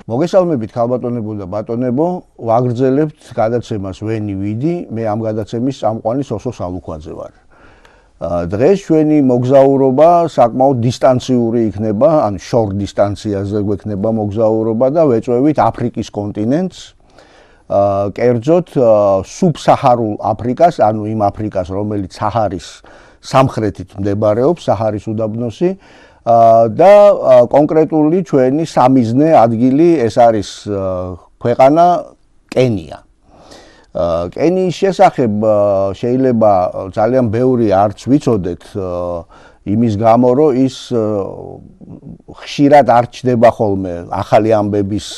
მოგესალმებით ქალბატონებო და ბატონებო, ვაგრძელებთ გადაცემას ვენი ვიდი, მე ამ გადაცემის წამყვანი სოსო სალუქვაძე ვარ. დღეს ჩვენი მოგზაურობა საკმაოდ დისტანციური იქნება, ანუ შორ დისტანციაზე გვექნება მოგზაურობა და ვეწვევით აფრიკის კონტინენტს. კერძოდ სუბსაჰარულ აფრიკას, ანუ იმ აფრიკას, რომელიც საჰარის სამხრეთით მდებარეობს, საჰარის უდაბნოსი. და კონკრეტული ჩვენი სამიზნე ადგილი ეს არის ქვეყანა კენია. კენიის შესახებ შეიძლება ძალიან ბევრი არც ვიცოდეთ იმის გამო, რომ ის ხშირად არ ჩნდება ხოლმე ახალი ამბების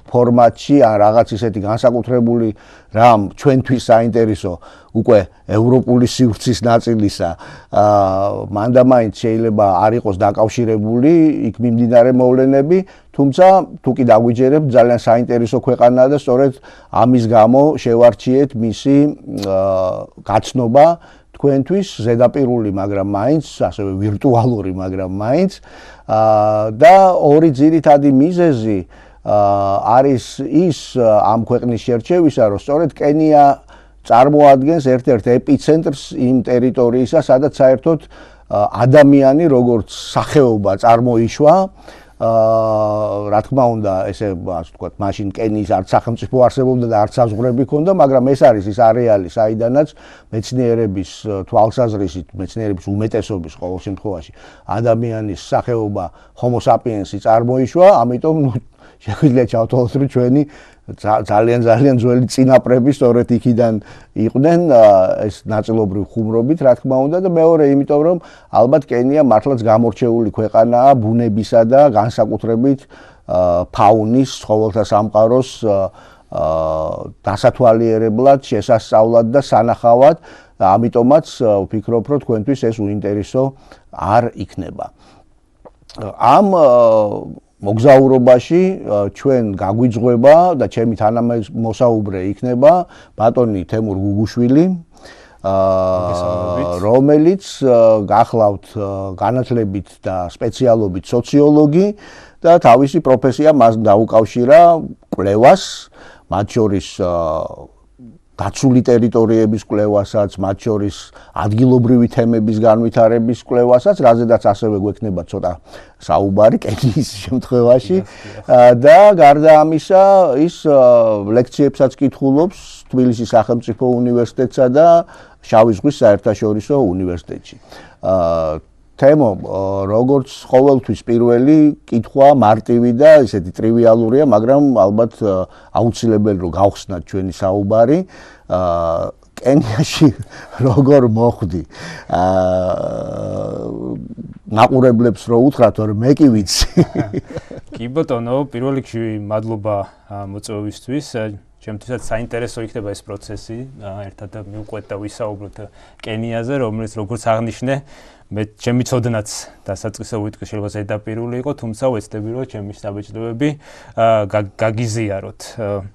ფორმატში ან რაღაც ისეთი განსაკუთრებული რამ ჩვენთვის საინტერესო უკვე ევროპული სივრცის ნაწილისა მანდამაინც შეიძლება არ იყოს დაკავშირებული იქ მიმდინარე მოვლენები, თუმცა თუ კი დაგვიჯერებთ ძალიან საინტერესო ქვეყანაა და სწორედ ამის გამო შევარჩიეთ მისი გაცნობა თქვენთვის ზედაპირული, მაგრამ მაინც ასევე ვირტუალური, მაგრამ მაინც და ორი ძირითადი მიზეზი არის ის ამ ქვეყნის შერჩევისა, რომ სწორედ კენია წარმოადგენს ერთ-ერთ ეპიცენტრს იმ ტერიტორიისა, სადაც საერთოდ ადამიანი როგორც სახეობა წარმოიშვა. რა თქმა უნდა, ესე ასე ვთქვათ, მაშინ კენიის არც სახელმწიფო არსებობდა და არც საზღვრები ჰქონდა, მაგრამ ეს არის ის არეალი, საიდანაც მეცნიერების თვალსაზრისით, მეცნიერების უმეტესობის ყოველ შემთხვევაში ადამიანის სახეობა Homo sapiens-ი წარმოიშვა, ამიტომ შეგვიძლია ჩავთვალოთ, რომ ჩვენი ძალიან ძველი წინაპრები სწორედ იქიდან იყვნენ ეს ნაწილობრივ ხუმრობით, რა თქმა უნდა და მეორე იმიტომ, რომ ალბათ კენია მართლაც გამორჩეული ქვეყანაა ბუნებისა და განსაკუთრებით ფაუნის, ცხოველთა სამყაროს დასათვალიერებლად, შესასწავლად და სანახავად, ამიტომაც ვფიქრობ, რომ თქვენთვის ეს უინტერესო არ იქნება. ამ მოგზაურობაში ჩვენ გაგვიძღვება და ჩემი თანამოსაუბრე იქნება ბატონი თემურ გუგუშვილი, რომელიც გახლავთ განათლებით და სპეციალობით სოციოლოგი და თავისი პროფესია მას დაუკავშირა კვლევას, მათ შორის დაცული ტერიტორიების კვლევასაც, მათ შორის ადგილობრივი თემების განვითარების კვლევასაც, რაზედაც ასევე გვექნება ცოტა საუბარი კენიის შემთხვევაში და გარდა ამისა ის ლექციებსაც კითხულობს თბილისის სახელმწიფო უნივერსიტეტსა და შავი ზღვის საერთაშორისო უნივერსიტეტში. თემო, როგორც ყოველთვის პირველი კითხვა მარტივი და ისეთი ტრივიალურია, მაგრამ ალბათ აუცილებელი რომ გავხსნათ ჩვენი საუბარი. კენიაში როგორ მოხვდი? მაყურებლებს რო უთხრათ, რომ მე კი ვიცი. კი ბატონო, პირველ რიგში მადლობა მოწვევისთვის. ჩემთვისაც საინტერესო იქნება ეს პროცესი, ერთად მივყვეთ და ვისაუბროთ კენიაზე, რომელიც როგორც აღნიშნე, მე ჩემი ცოდნაც დასაწყისო ვიტყვი შეიძლება ზედაპირული იყო, თუმცა ვეცდები რომ ჩემი საბეჭდავები გაგიზიაროთ.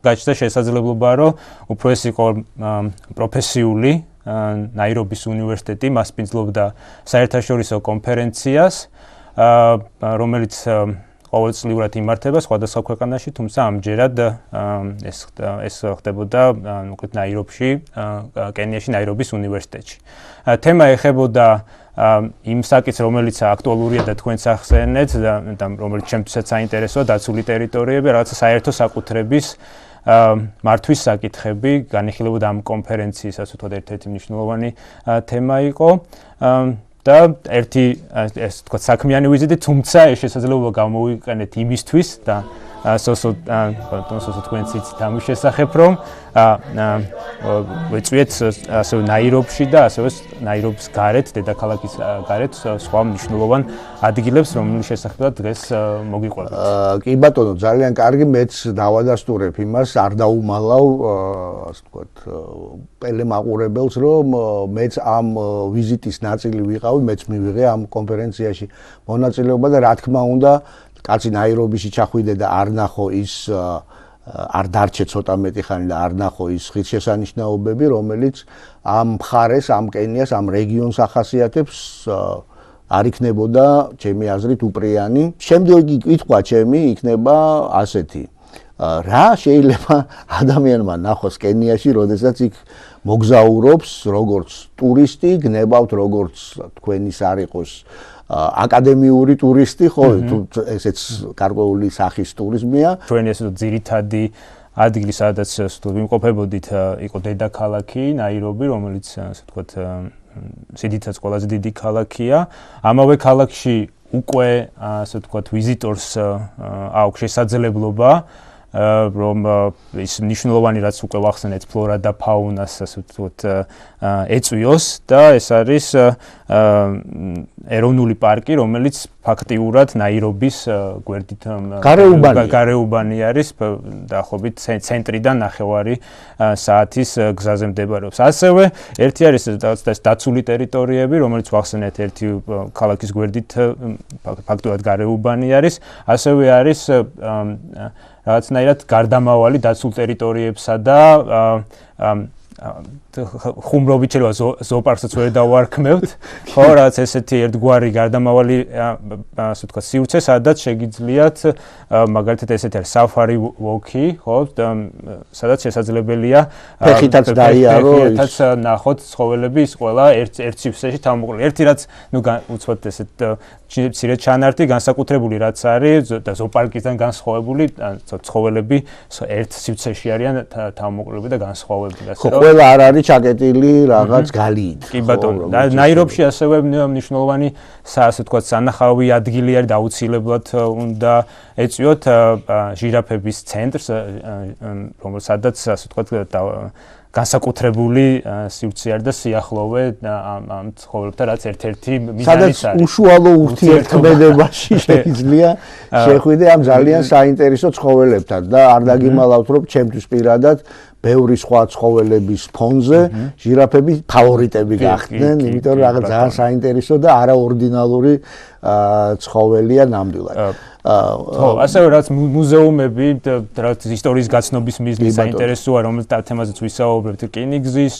გაჩნდა შესაძლებლობა, რომ უფრო ეს იყო პროფესიული ნაირობის უნივერსიტეტი მასპინძლობდა საერთაშორისო კონფერენციას, რომელიც ყოველწლიურად იმართება სხვადასხვა ქვეყანაში, თუმცა ამჯერად ეს ხდებოდა მოკლედ ნაირობში, კენიაში ნაირობის უნივერსიტეტში. თემა ეხებოდა იმ საკითხს, რომელიც აქტუალურია და თქვენს ახსენეთ და რომელიც ჩემთვისაც საინტერესოა, დაცული ტერიტორიები, რაღაცა საერთო საკუთრების მართვის საკითხები, განიხილებოდა ამ კონფერენციის, ასე ვთქვათ, ერთ-ერთი მნიშვნელოვანი თემა იყო. და ერთი ეს თქვა საქმიანი ვიზიტი, თუმცა ეს შესაძლებლობა გამოვიყენეთ იმისთვის და სოსო თქვენც იცით ამის შესახებ, რომ ვეწვიეთ ასევე ნაირობში და ასევე ნაირობის გარეთ, დედაქალაქის გარეთ სხვა მნიშვნელოვან ადგილებს, რომლის შესახებაც დღეს მოგიყვებით. კი ბატონო, ძალიან კარგი, მეც დავადასტურებ იმას, არ დაუმალავ, ასე ვთქვათ, პელე მაყურებელს, რომ მეც ამ ვიზიტის ნაწილი ვიყავი, მეც მივიღე ამ კონფერენციაში მონაწილეობა და რა თქმა უნდა კაცი ნაირობიში ჩახვიდე და არ ნახო ის არ დარჩე ცოტა მეტი ხანი და არ ნახო ის ღირსშესანიშნაობები, რომელიც ამ მხარეს, ამ კენიას, ამ რეგიონს ახასიათებს, არ იქნებოდა ჩემი აზრით უპრიანი. შემდეგი კითხვა ჩემი იქნება ასეთი. რა შეიძლება ადამიანმა ნახოს კენიაში, როდესაც იქ მოგზაურობს როგორც ტურისტი, გნებავთ როგორც თქვენის არ იყოს აკადემიური ტურისტი, ხო, ესეც გარკვეული სახის ტურიზმია. ჩვენი ესე ძირითადი ადგილი, სადაც ვიმყოფებოდით, იყო დედაქალაქი ნაირობი, რომელიც ასე ვთქვათ სიდიდით ყველაზე დიდი ქალაქია. ამავე ქალაქში უკვე ასე ვთქვათ ვიზიტორს აქვს შესაძლებლობა რომ ის მნიშვნელოვანი რაც უკვე ვახსენეთ ფლორა და ფაუნას ასე ვთქვათ ეწვიოს და ეს არის ეროვნული პარკი, რომელიც ფაქტიურად ნაირობის გვერდით გარეუბანი არის დაახლოებით ცენტრიდან ნახევარი საათის გზაზე მდებარეობს. ასევე ერთი არის დაცული ტერიტორიები, რომელიც ვახსენეთ ერთი ქალაქის გვერდით ფაქტიურად გარეუბანი არის, ასევე არის რაღაცნაირად გარდამავალი დაცულ ტერიტორიებსა და ხუმრობით შეიძლება ზოოპარკსაც ვერ დავარქმევთ, ხო, რაც ესეთი ერთგვარი გარდამავალი ასე ვთქვათ სივრცე, სადაც შეგიძლიათ მაგალითად ესეთი არის საფარი ვოქი, ხო, სადაც შესაძლებელია ფეხითაც დაიარო, ფეხითაც ნახოთ ცხოველები ის ყველა ერთ სივრცეში თავმოყრილი. ერთი რაც ნუ უცბად ესეთ მცირე ჩანართი განსაკუთრებული რაც არის და ზოოპარკიდან განსხვავებული ცხოველები ერთ სივრცეში არიან თავმოყრილები და განსხვავებული ასე რომ ყველა არ არის ჩაკეტილი რაღაც გალიით. კი ბატონო. ნაირობში ასევე მნიშვნელოვანი ასე ვთქვათ სანახავი ადგილი არის და აუცილებლად უნდა ეწვიოთ ჟირაფების ცენტრს, რომელსაც ასე ვთქვათ განსაკუთრებული სივრცე არის და სიახლოვე ამ ცხოველებთან, რაც ერთ-ერთი მიზანიც არის. სადაც უშუალო ურთიერთქმედებაში შეიძლება შეხვიდე ამ ძალიან საინტერესო ცხოველებთან და არ დაგიმალავთ რომ ჩემთვის პირადად ბევრი სხვა ცხოველების ფონზე ჟირაფები ფავორიტები გახდნენ, იმიტომ რომ რაღაც ძალიან საინტერესო და არაორდინალური ცხოველია ნამდვილად. ხო, ასევე რაც მუზეუმები, რაც ისტორიის გაცნობის მიზნით საინტერესოა, რომელთა თემაზეც ვისაუბრებთ, რკინიგზის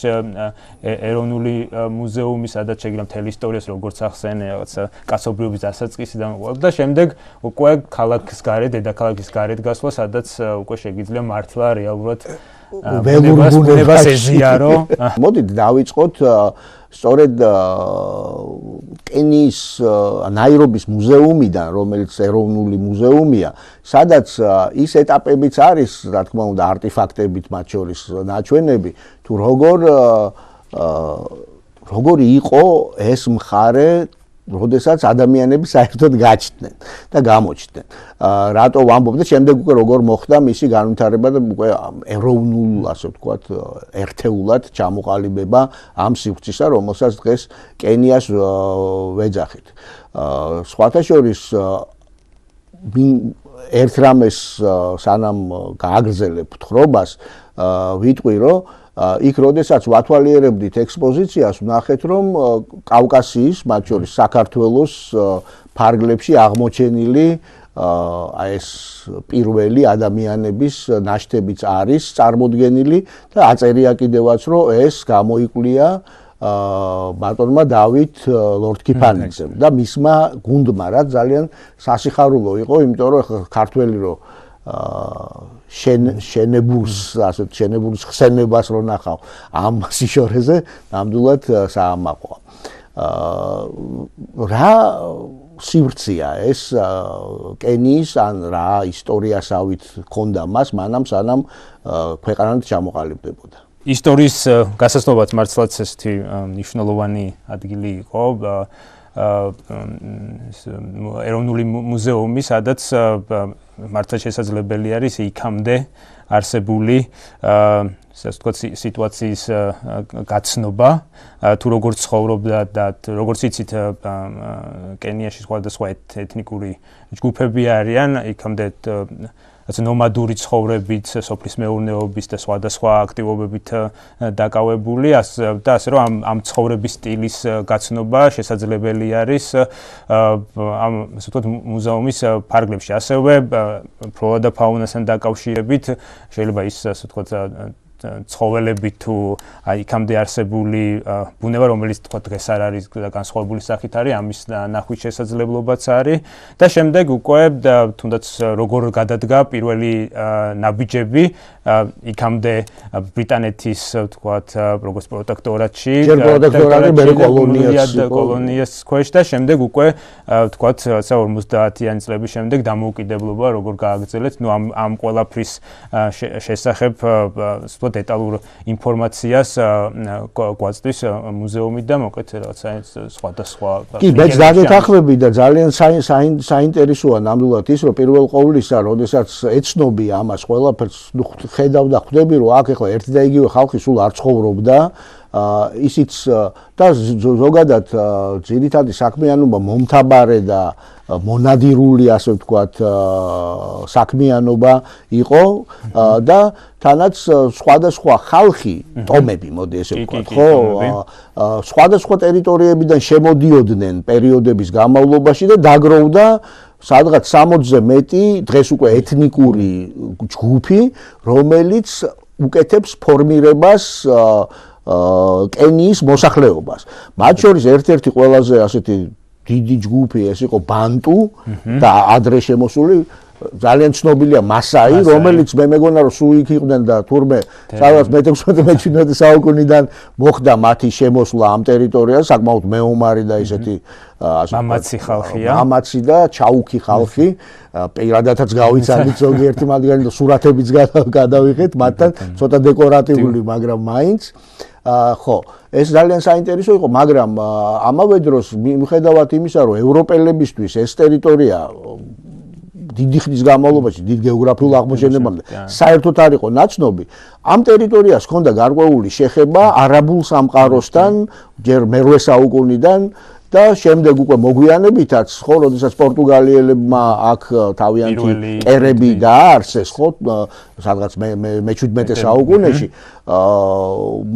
ეროვნული მუზეუმი, სადაც შეგიძლია მთელი ისტორიას როგორც ახსენე, რაღაც კაცობრიობის დასაწყისიდან და შემდეგ უკვე ქალაქის გარეთ, დედაქალაქის გარეთ გასვლა, სადაც უკვე შეგიძლია მართლა რეალურად ბუნებას ეზიარო. მოდით დავიწყოთ სწორედ კენიის ნაირობის მუზეუმიდან, რომელიც ეროვნული მუზეუმია, სადაც ის ეტაპებიც არის, რა თქმა უნდა, არტიფაქტებით მათ შორის ნაჩვენები, თუ როგორი იყო ეს მხარე, როდესაც ადამიანები საერთოდ გაჩნდნენ და გამოჩნდნენ. რატო ვამბობ და შემდეგ უკვე როგორ მოხდა მისი განვითარება და უკვე ეროვნულ, ასე ვთქვათ, ერთეულად ჩამოყალიბება ამ სივრცისა, რომელსაც დღეს კენიას ვეძახით. სხვათა შორის ერთ რამეს სანამ გააგრძელებ თხრობას, ვიტყვი რომ იქ როდესაც ვათვალიერებდით ექსპოზიციას, ვნახეთ რომ კავკასიის, მათ შორის საქართველოს ფარგლებში აღმოჩენილი ეს პირველი ადამიანების ნაშთებიც არის წარმოდგენილი და აწერია კიდევაც რომ ეს გამოიკვლია ბატონმა დავით ლორდ-კიფანიძემ და მისმა გუნდმა, რაც ძალიან სასიხარულო იყო, იმიტომ რომ ქართველი რომ შენებურს ხსენებას რო ნახავ ამ სიშორეზე, ნამდვილად საამაყოა. რა სივრცეა ეს კენიის ან რა ისტორიასავით ჰქონდა მას მანამ სანამ ქვეყანად ჩამოყალიბდებოდა. ისტორიის გასაცნობად მართლაც ესეთი მნიშვნელოვანი ადგილი იყო ეროვნული მუზეუმი, სადაც მართლა შესაძლებელი არის იქამდე არსებული ასე ვთქვათ სიტუაციის გაცნობა, თუ როგორ ცხოვრობდა და როგორც იცით კენიაში სხვადასხვა ეთნიკური ჯგუფები არიან, იქამდე ასე ნომადური ცხოვრებით, სოფლის მეურნეობის და სხვადასხვა აქტივობებით დაკავებული და ასე რომ ამ ცხოვრების სტილის გაცნობა შესაძლებელი არის ამ ასე ვთქვათ მუზეუმის ფარგლებში. ასევე ფლორა და ფაუნასთან დაკავშირებით შეიძლება ის ასე ვთქვათ ცხოველები თუ აი იქამდე არსებული ბუნება, რომელიც თქვა დღეს არ არის განსხვავებული სახით არის, ამის ნახვის შესაძლებლობაც არის და შემდეგ უკვე თუნდაც როგორ გადადგა პირველი ნაბიჯები იქამდე ბრიტანეთის თქვა როგორც პროტექტორატში კოლონიას ქვეშ და შემდეგ უკვე თქვა 50-იანი წლების შემდეგ დამოუკიდებლობა როგორ გააგრძელეთ, ნუ ამ ყველაფრის შესახებ დეტალურ ინფორმაციას გვაწვდის მუზეუმი და მოკეთ რაღაცა სხვადასხვა კი მეც დაგეთანხმები და ძალიან საინტერესოა ნამდვილად ის რომ პირველ ყოვლისა როდესაც ეცნობი ამას ყველაფერს ხედავ და ხვდები რომ აქ ახლა ერთი და იგივე ხალხი სულ არ ცხოვრობდა ისიც და ზოგადად ძირითადი საქმიანობა მომთაბარე და მონადირული ასე ვთქვათ საქმიანობა იყო და თანაც სხვადასხვა ხალხი ტომები მოდი ესე ვთქვათ ხო სხვადასხვა ტერიტორიებიდან შემოდიოდნენ პერიოდების განმავლობაში და დაგროვდა სადღაც 60-ზე მეტი დღეს უკვე ეთნიკური ჯგუფი რომელიც უკეთებს ფორმირებას კენიის მოსახლეობას. მათ შორის ერთ-ერთი ყველაზე ასეთი დიდი ჯგუფი ეს იყო ბანტუ და ადრე შემოსული ძალიან ცნობილია მასაი, რომელიც მე მეგონა რომ სულ იქ იყვნენ და თურმე სადღაც მე-16-17 საუკუნიდან მოხდა მათი შემოსვლა ამ ტერიტორიაზე, საკმაოდ მეომარი და ისეთი მამაცი ხალხია. მამაცი და ჩაუქი ხალხი. პირადადაც გავიცადით ზოგიერთი მათგანი და სურათებიც გადავიღეთ მათთან, ცოტა დეკორატიული, მაგრამ მაინც ხო, ეს ძალიან საინტერესო იყო, მაგრამ ამავე დროს მიუხედავად იმისა, რომ ევროპელებისთვის ეს ტერიტორია დიდი ხნის განმავლობაში, დიდ გეოგრაფიულ აღმოჩენებამდე საერთოდ არ იყო ნაცნობი, ამ ტერიტორიას ჰქონდა გარკვეული შეხება არაბულ სამყაროსთან, ჯერ მე-8 საუკუნიდან და შემდეგ უკვე მოგვიანებითაც, ხო, როდესაც პორტუგალიელებმა აქ თავიანთი კერები დააარსეს, ხო, სადღაც მე-17 საუკუნეში,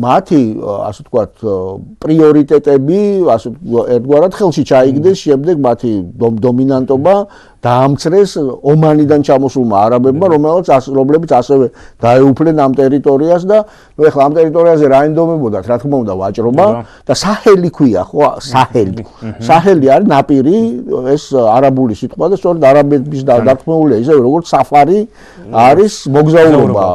მათი, ასე ვთქვათ, პრიორიტეტები, ასე ერთგვარად ხელში ჩაიგდეს, შემდეგ მათი დომინანტობა დაამცრეს ომანიდან ჩამოსულმა არაბებმა, რომლებიც ასევე დაეუფლნენ ამ ტერიტორიას და ნუ ეხლა ამ ტერიტორიაზე რა ენდომებოდათ, რა თქმა უნდა, ვაჭრობა და საჰელი ქვია, ხო, საჰელი. საჰელი არის ნაპირი, ეს არაბული სიტყვა და სწორედ არაბების დათქმულია ისე როგორც საფარი არის მოგზაურობა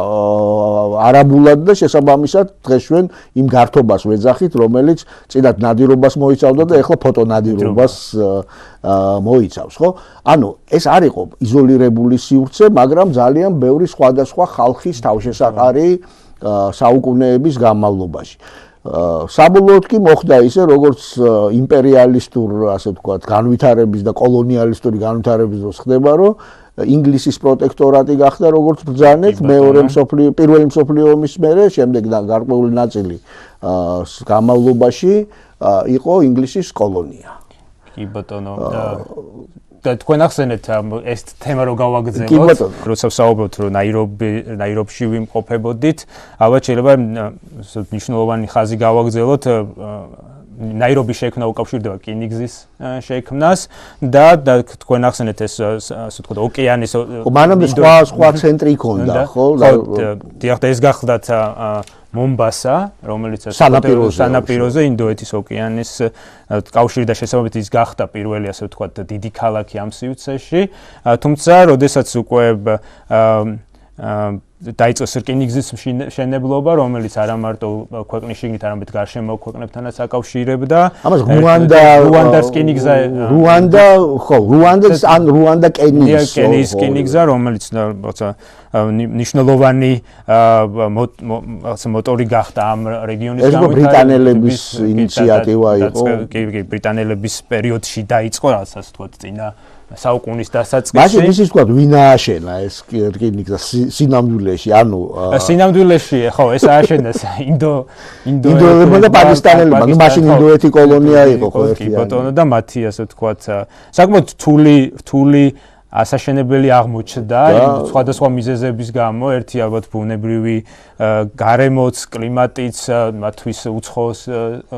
არაბულად და შესაბამისად დღეს ჩვენ იმ გართობას ვეძახით, რომელიც წინათ ნადირობას მოიცავდა და ეხლა ფოტონადირობას მოიცავს, ხო? ანუ ეს არ იყო იზოლირებული სივრცე, მაგრამ ძალიან ბევრი სხვადასხვა ხალხის თავშესაყარი საუკუნეების განმავლობაში. საბოლოოდ კი მოხდა ისე, როგორც იმპერიალისტურ, ასე ვთქვათ, განვითარების და კოლონიალისტური განვითარების დროს ხდება, რომ ინგლისის პროტექტორატი გახდა როგორც ბრძანეთ, პირველი მსოფლიო ომის მერე, შემდეგ გარკვეული ნაწილი განმავლობაში იყო ინგლისის კოლონია. კი ბატონო და თქვენ ახსენეთ ეს თემა რო გავაგრძელოთ, როცა ვსაუბრობთ რომ ნაირობში ვიმყოფებოდით, ალბათ შეიძლება მნიშვნელოვანი ხაზი გავაგრძელოთ ნაირობი შექმნა უკავშირდება რკინიგზის შექმნას და თქვენ ახსენეთ ეს ასე ვთქვათ ოკეანის მანამდე სხვა ცენტრი ჰქონდა, ხო? დიახ, და ეს გახლდათ მომბასა, რომელიც სანაპიროზე ინდოეთის ოკეანის კავშირი და შესაბამისად ის გახდა პირველი ასე ვთქვათ დიდი ქალაქი ამ სივრცეში, თუმცა როდესაც უკვე დაიწყოს რკინიგზის მშენებლობა, რომელიც არა მარტო ქვეყნის შიგნით, არამედ გარშემო ქვეყნებთანაც აკავშირებდა. ამას რუანდა რკინიგზა, რუანდა კენიის რკინიგზა, რომელიც როცა ნიშნულოვანი მოტორი გახდა ამ რეგიონის გამო. ეს ბრიტანელების ინიციატივა იყო. კი, ბრიტანელების პერიოდში დაიწყო, რასაც თქვათ, წინა საუკუნის დასაწყისში. მაშინ ისიც ვთქვათ, ვინ ააშენა ეს რკინიგზა სინამდვილეში, ანუ სინამდვილეში, ხო, ეს ააშენეს ინდოელებმა და პაკისტანელებმა, ნუ მაშინ ინდოეთი კოლონია იყო ხო ერთი. კი, ბატონო და მათი ასე ვთქვათ, საკმაოდ რთული ასაშენებელი აღმოჩნდა სხვადასხვა მიზეზების გამო, ერთი ალბათ ბუნებრივი გარემოც, კლიმატიც, მათთვის უცხოს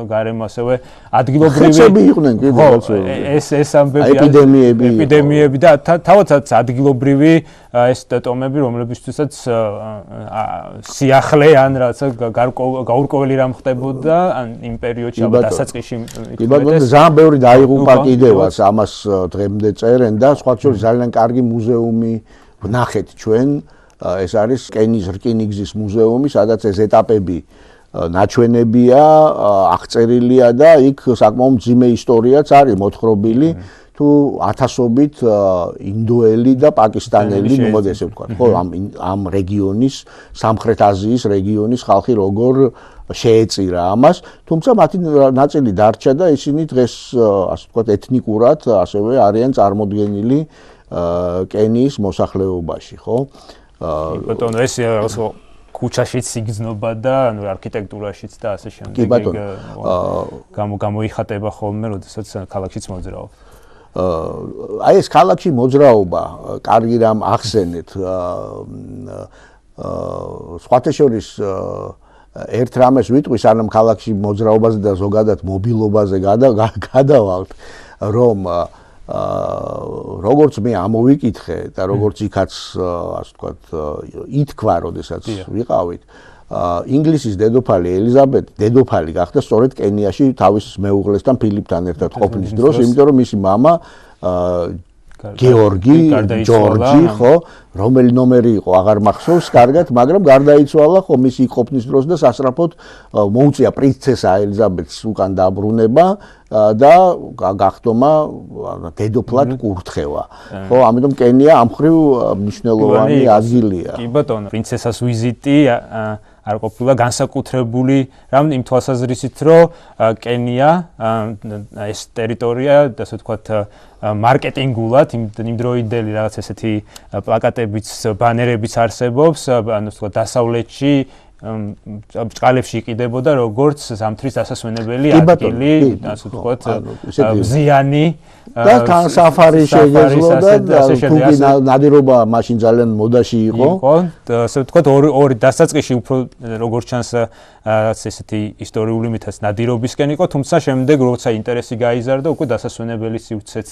გარემო, ასევე ადგილობრივი ხეცები იყვნენ კიდევ ეს ამბები ეპიდემიები და თავადაც ადგილობრივი ეს ტომები, რომლებისთვისაც სიახლე ან რაცა გაურკვეველი რამ ხდებოდა ან იმ პერიოდში ალბათ დასაწყისში კი ბატონო ძალიან ბევრი დაიღუპა კიდევაც ამას დღემდე წერენ და სხვა შორის ძალიან კარგი მუზეუმი ვნახეთ ჩვენ ეს არის კენის რკინიგზის მუზეუმი სადაც ეს ეტაპები ნაჩვენებია აღწერილია და იქ საკმაოდ მძიმე ისტორიაც არის მოთხრობილი თუ ათასობით ინდოელი და პაკისტანელი მოდი ესე ვთქვა ხო ამ რეგიონის სამხრეთ აზიის რეგიონის ხალხი როგორ შეეწირა ამას თუმცა მათი ნაწილი დარჩა და ისინი დღეს ასე ვთქვათ ეთნიკურად ასევე არიან წარმოდგენილი კენიის მოსახლეობაში ხო ბატონო ეს ქუჩაშიც იგრძნობა და ანუ არქიტექტურაშიც და ასე შემდეგ კი ბატონო გამოიხატება ხოლმე როდესაც ქალაქშიც მოძრაობ აი ეს ქალაქში მოძრაობა კარგი რამ ახსენეთ სხვათა შორის ერთ რამეს ვიტყვი სანამ ქალაქში მოძრაობაზე და ზოგადად მობილობაზე გადავალთ რომ როგორც მე ამოვიკითხე და როგორც იქაც ასე ვთქვათ ითქვა როდესაც ვიყავით ინგლისის დედოფალი ელიზაბეტი დედოფალი გახდა სწორედ კენიაში თავის მეუღლესთან ფილიპთან ერთად ყოფნის დროს იმიტომ რომ მისი მამა გეორგი ჯორჯი ხო რომელი ნომერი იყო აღარ მახსოვს კარგად მაგრამ გარდაიცვალა ხო მისი ყოფნის დროს და სასწრაფოდ მოუწია პრინცესა ელიზაბეტს უკან დაბრუნება და გახდომა დედოფლად კურთხევა ხო ამიტომ კენია ამ მხრივ მნიშვნელოვანი ადგილია კი ბატონო პრინცესას ვიზიტი არ ყოფილა განსაკუთრებული რამ იმ თვალსაზრისით რომ კენია ეს ტერიტორია ასე ვთქვათ მარკეტინგულად იმ დროინდელი რაღაც ესეთი პლაკატებიც ბანერებიც არსებობს ანუ ვთქვათ დასავლეთში ბჭყალებში იყიდებოდა როგორც ზამთრის დასასვენებელი ადგილი ასე ვთქვათ მზიანი და თან საფარი შეგეძლო და თუკი ნადირობა მაშინ ძალიან მოდაში იყო ასე ვთქვათ ორი დასაწყისში უფრო როგორც ჩანს ესეთი ისტორიული მითაც ნადირობისკენ იყო თუმცა შემდეგ როცა ინტერესი გაიზარდა უკვე დასასვენებელი სივრცეც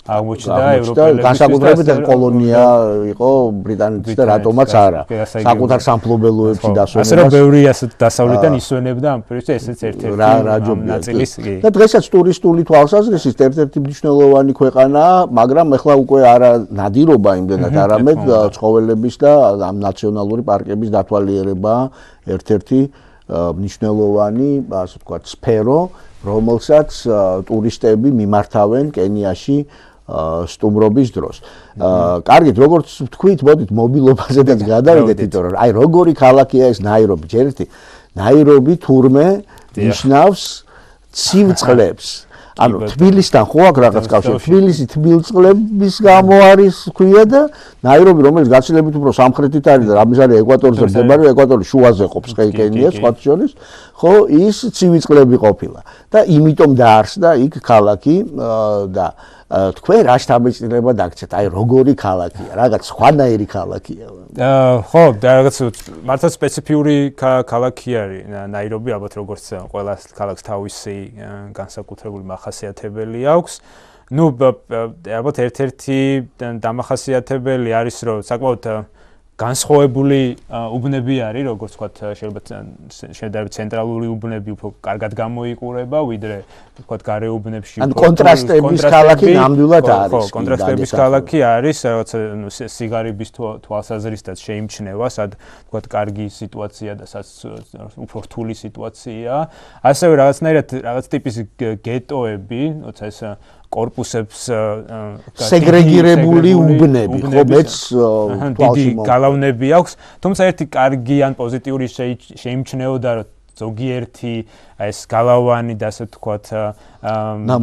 აღმოჩნდა ევროპელების განსაკუთრებით კოლონია იყო ბრიტანეთის და რატომაც არა საკუთარ სამფლობელოებში დასვენება ასე რომ ბევრი ასე დასავლეთიდან ისვენებდა ამ პერიოდში ესეც ერთ-ერთი ნაწილის და დღესაც ტურისტული თვალსაზრისით ერთ-ერთი მნიშვნელოვანი ქვეყანაა მაგრამ ეხლა უკვე არა ნადირობა იმდენად არამედ ცხოველების და ამ ნაციონალური პარკების დათვალიერება ერთ-ერთი მნიშვნელოვანი ასე ვთქვათ სფერო რომელსაც ტურისტები მიმართავენ კენიაში სტუმრობის დროს. კარგით, როგორც ვთქვით, მოდით მობილობაზედაც გადავიდეთ, იმიტომ რომ აი როგორი ქალაქია ეს ნაირობი, ჯერეთი. ნაირობი თურმე ნიშნავს ცივ წყლებს. ანუ თბილისთან ხო აქვს რაღაც კავშირი, თბილისი თბილ წყლების გამო არის ქვია და ნაირობი რომელიც გაცილებით უფრო სამხრეთით არის და რამის არის ეკვატორზე მდებარეობს, ეკვატორის შუაზე ყოფს კენია, სხვა შორის, ხო, ის ცივი წყლები ყოფილა. და იმიტომ დაარსდა იქ ქალაქი და თქვენ რა შთაბეჭდილება დაგცეთ? აი როგორი ქალაქია, რაღაც სხვანაირი ქალაქია. ხო, და რაღაც მართლა სპეციფიური ქალაქი არის ნაირობი, ალბათ როგორც ყველა ქალაქს თავისი განსაკუთრებული მახასიათებელი აქვს. ნუ ალბათ ერთ-ერთი დამახასიათებელი არის, რომ საკმაოდ განსხვავებული უბნები არის, როგორც ვთქვათ, შეიძლება ცენტრალური უბნები უფრო კარგად გამოიყურება, ვიდრე ვთქვათ, გარე უბნებში. ანუ კონტრასტების ქალაქი ნამდვილად არის. ხო, კონტრასტების ქალაქი არის, რაღაც სიგარების თვალსაზრისითაც შეიმჩნევა, სად ვთქვათ, კარგი სიტუაცია და სადაც უფრო რთული სიტუაციაა. ასევე რაღაც ტიპის გეტოები, როცა ეს კორპუსებს სეგრეგირებული უბნები, ხო, მეც დიდი გალავნები აქვს, თუმცა ერთი კარგი ან პოზიტიური შეიმჩნეოდა, რომ ზოგიერთი ეს გალავანი და ასე ვთქვათ,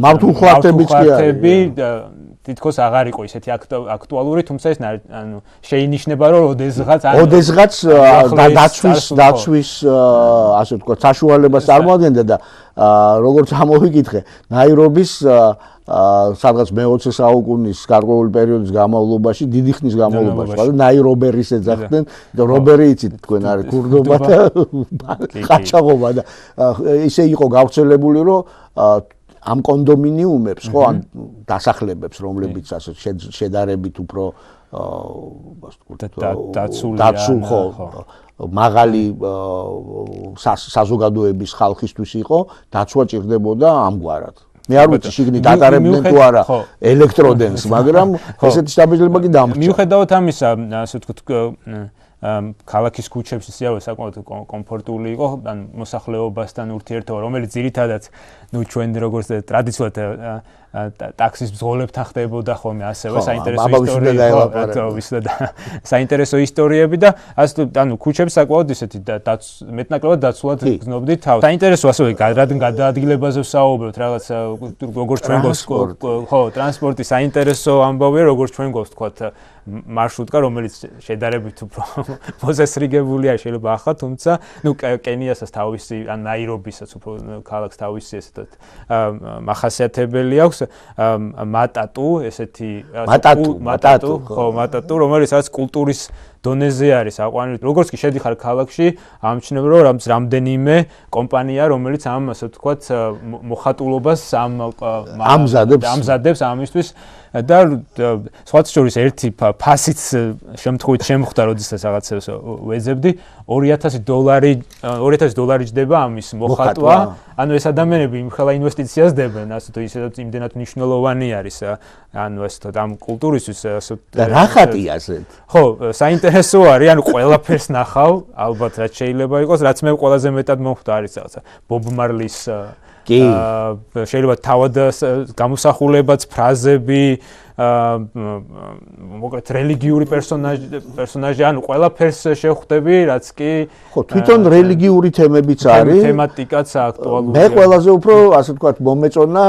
მართულხლათებიც კი არის. თითქოს აღარ იყო ისეთი აქტუალური, თუმცა ეს ანუ შეინიშნება, რომ ოდესღაც დაცვის ასე ვთქვათ, საშუალებას წარმოადგენდა და როგორც ამოვიკითხე, ნაირობის სადღაც მე-20 საუკუნის გარკვეული პერიოდის განმავლობაში, დიდი ხნის განმავლობაში, ნაირობერის ეძახდნენ, და რობერი იცით თქვენ არის ქურდობა და ყაჩაღობა და ისე იყო გავრცელებული, რომ ამ კონდომინიუმებს, ხო, ან დასახლებებს, რომლებიც ასე შედარებით უფრო დაცულ ხო მაღალი საზოგადოების ხალხისთვის იყო, დაცვა ჭირდებოდა ამგვარად. მე არ ვიცი შიგნით ატარებდნენ თუ არა ელექტროდენს, მაგრამ ესეთი შთაბეჭდილება კი დამრჩა. მიუხედავად ამისა, ასე ვთქვათ, ქალაქის ქუჩებში სიარული საკმაოდ კომფორტული იყო, ან მოსახლეობასთან ურთიერთობა, რომელიც ძირითადად ჩვენ როგორც ტრადიციულად ტაქსის მძღოლებთან ხდებოდა ხოლმე ასევე საინტერესო ისტორიები და ასე ანუ ქუჩები საკმაოდ ისეთი მეტნაკლებად დაცულად გრძნობდით თავს. საინტერესო ასევე რადგან გადაადგილებაზე ვსაუბრობთ, რაღაც როგორც ჩვენ გვაქვს ხო, ტრანსპორტი საინტერესო ამბავია, როგორც ჩვენ გვაქვს თქვათ მარშრუტკა, რომელიც შედარებით უფრო მოზესრიგებულია შეიძლება ახლა, თუმცა ნუ კენიასაც თავისი ან ნაირობისაც უფრო ქალაქს თავისი ესეთ მახასიათებელი აქვს. მატატუ, ესეთი მატატუ, რომელიც არის კულტურის დონეზე არის აყვანილი. როგორც კი შედიხარ ქალაქში, ამჩნევ რომ რამდენიმე კომპანია, რომელიც ამ ასე ვთქვათ მოხატულობას ამზადებს ამისთვის და სხვათა შორის ერთი ფასიც შემთხვევით შემხვდა, როდესაც რაღაცას ვეძებდი, $2000 ჯდება ამის მოხატვა. ანუ ეს ადამიანები იმხელა ინვესტიციას დებენ, ასე თუ ისედაც იმდენად მნიშვნელოვანი არის, ანუ ასე თუ ამ კულტურისთვის ასე და რა ხატია ასეთ? ხო, საინტერესო არის, ანუ ყველაფერს ნახავ, ალბათ რაც შეიძლება იყოს, რაც მე ყველაზე მეტად მომხვდა არის რაღაცა ბობ მარლის კი შეიძლება თავად გამოსახულებაც, ფრაზები, მოკლედ რელიგიური პერსონაჟი, ანუ ყველაფერს შეხვდები, რაც კი ხო, თვითონ რელიგიური თემებიც არის. თემატიკაც აქტუალურია. მე ყველაზე უფრო, ასე ვთქვათ, მომეწონა